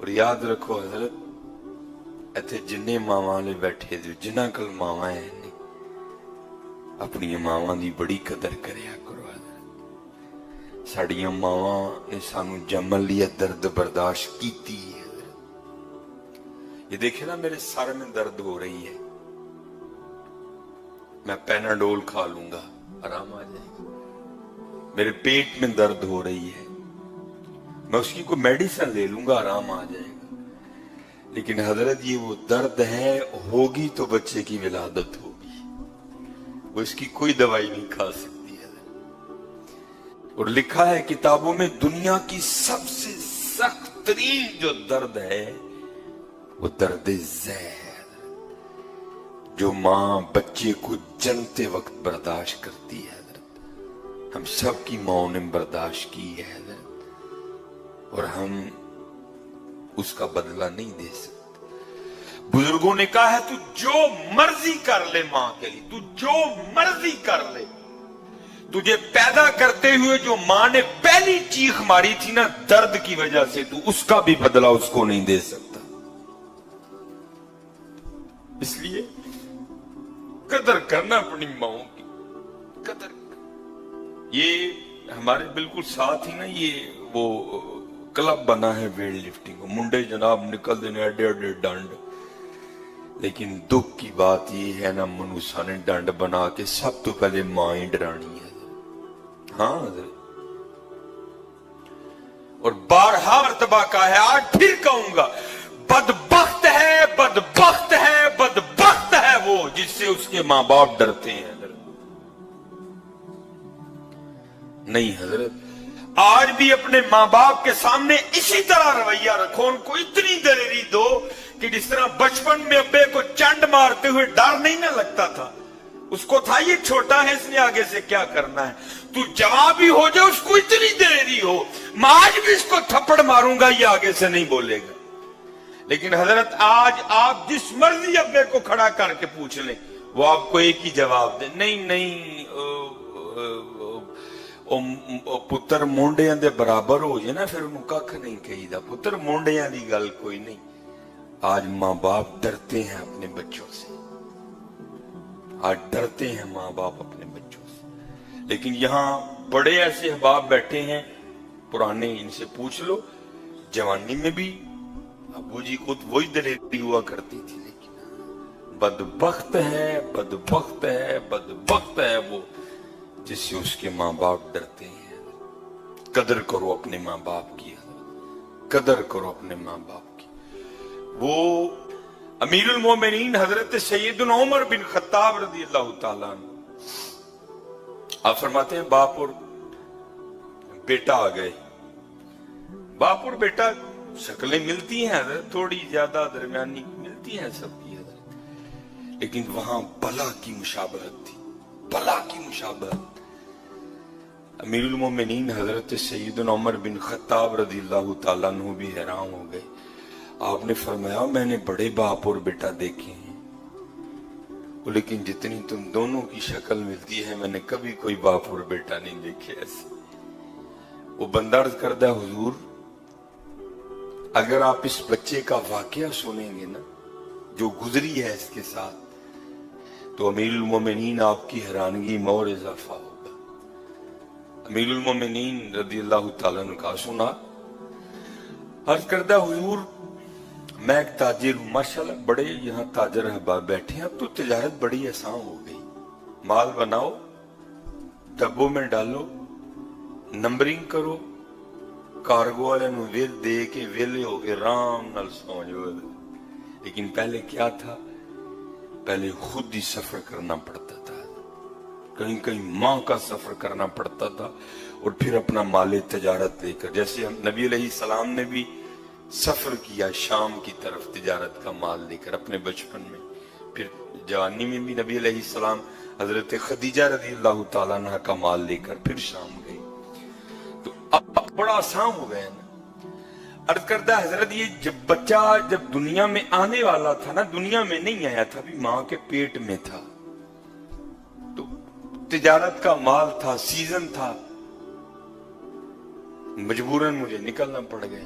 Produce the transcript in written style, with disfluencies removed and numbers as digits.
اور یاد رکھو حضرت ایتھے جننے ماواں لے بیٹھے جو جنہاں کل ماواں ہیں اپنی ماواں دی بڑی قدر کریا کرو حضرت. ساڑیاں ماواں نے سانو جمل لیا درد برداشت کیتی ہے حضرت. یہ دیکھیں نا میرے سر میں درد ہو رہی ہے، میں پیناڈول کھا لوں گا آرام آ جائے گا. میرے پیٹ میں درد ہو رہی ہے، میں اس کی کوئی میڈیسن لے لوں گا آرام آ جائے گا. لیکن حضرت یہ وہ درد ہے، ہوگی تو بچے کی ولادت ہوگی، وہ اس کی کوئی دوائی نہیں کھا سکتی حضرت. اور لکھا ہے کتابوں میں دنیا کی سب سے سخت ترین جو درد ہے وہ درد ذہ ہے جو ماں بچے کو جنتے وقت برداشت کرتی ہے حضرت. ہم سب کی ماں نے برداشت کی ہے حضرت، اور ہم اس کا بدلہ نہیں دے سکتے. بزرگوں نے کہا ہے تو جو مرضی کر لے ماں کے لیے، تو جو مرضی کر لے، تجھے پیدا کرتے ہوئے جو ماں نے پہلی چیخ ماری تھی نا درد کی وجہ سے، تو اس کا بھی بدلہ اس کو نہیں دے سکتا. اس لیے قدر کرنا اپنی ماؤں کی قدر. یہ ہمارے بالکل ساتھ ہی نا یہ وہ کلب بنا ہے ویٹ لفٹنگ، منڈے جناب نکل دینے اڈے اڈے ڈانڈ. لیکن دکھ کی بات یہ ہے نا منوسا نے ڈانڈ بنا کے سب تو پہلے ماں ہی ڈرانی ہے. ہاں حضرت، اور بارہا مرتبہ کہا ہے، آج پھر کہوں گا، بدبخت ہے بدبخت ہے بدبخت ہے وہ جس سے اس کے ماں باپ ڈرتے ہیں حضرت. نہیں حضرت، آج بھی اپنے ماں باپ کے سامنے اسی طرح رویہ رکھو، ان کو اتنی دلیری دو کہ جس طرح بچپن میں ابے کو چنڈ مارتے ہوئے ڈر نہیں نہ لگتا تھا، اس کو تھا یہ چھوٹا ہے اس نے آگے سے کیا کرنا ہے، تو جواب ہی ہو جائے اس کو اتنی دلیری ہو، میں آج بھی اس کو تھپڑ ماروں گا یہ آگے سے نہیں بولے گا. لیکن حضرت آج آپ جس مرضی ابے کو کھڑا کر کے پوچھ لیں وہ آپ کو ایک ہی جواب دے، نہیں نہیں پتر مونڈیاں دے برابر ہو جائے نا پھر انہوں ککھ نہیں کہی دا، پتر مونڈیاں دی گل کوئی نہیں. آج ماں باپ ڈرتے ہیں اپنے بچوں سے، آج ڈرتے ہیں ماں باپ اپنے بچوں سے. لیکن یہاں بڑے ایسے احباب بیٹھے ہیں پرانے، ان سے پوچھ لو جوانی میں بھی ابو جی خود وہی دلیری ہوا کرتی تھی. لیکن بدبخت ہے بدبخت ہے بدبخت ہے وہ جس سے اس کے ماں باپ ڈرتے ہیں. قدر کرو اپنے ماں باپ کی، قدر کرو اپنے ماں باپ کی. وہ امیر المومنین حضرت سیدنا عمر بن خطاب رضی اللہ تعالیٰ عنہ آپ فرماتے ہیں باپ اور بیٹا آ گئے. باپ اور بیٹا شکلیں ملتی ہیں حضرت، تھوڑی زیادہ درمیانی ملتی ہیں سب کی حضرت، لیکن وہاں بلا کی مشابہت تھی، بلا کی مشابہت. امیر المومنین حضرت سیدنا عمر بن خطاب رضی اللہ تعالیٰ عنہ بھی حیران ہو گئے. آپ نے فرمایا میں نے بڑے باپ اور بیٹا دیکھے ہیں، لیکن جتنی تم دونوں کی شکل ملتی ہے میں نے کبھی کوئی باپ اور بیٹا نہیں دیکھے ایسے. وہ بندہ عرض کردہ حضور اگر آپ اس بچے کا واقعہ سنیں گے نا جو گزری ہے اس کے ساتھ تو امیر المومنین آپ کی حیرانگی میں اور اضافہ ہوگا. امیر المومنین رضی اللہ تعالیٰ نے کہا سنا. عرض کردہ حضور میں ایک تاجر ہوں، ماشاءاللہ بڑے یہاں تاجر احباب بیٹھے ہیں، اب تو تجارت بڑی آسان ہو گئی، مال بناؤ ڈبوں میں ڈالو نمبرنگ کرو کارگو والے نو ویل دے کے ویلے ہو کے رام نال سو جاؤ. لیکن پہلے کیا تھا، پہلے خود ہی سفر کرنا پڑتا تھا، کہیں کہیں ماہ کا سفر کرنا پڑتا تھا اور پھر اپنا مال تجارت لے کر، جیسے نبی علیہ السلام نے بھی سفر کیا شام کی طرف تجارت کا مال لے کر اپنے بچپن میں، پھر جوانی میں بھی نبی علیہ السلام حضرت خدیجہ رضی اللہ تعالیٰ عنہ کا مال لے کر پھر شام گئے. تو اب بڑا آسان ہو گیا نا. عرض کردہ حضرت یہ جب بچہ جب دنیا میں آنے والا تھا نا، دنیا میں نہیں آیا تھا، بھی ماں کے پیٹ میں تھا، تو تجارت کا مال تھا، سیزن تھا، مجبوراً مجھے نکلنا پڑ گیا.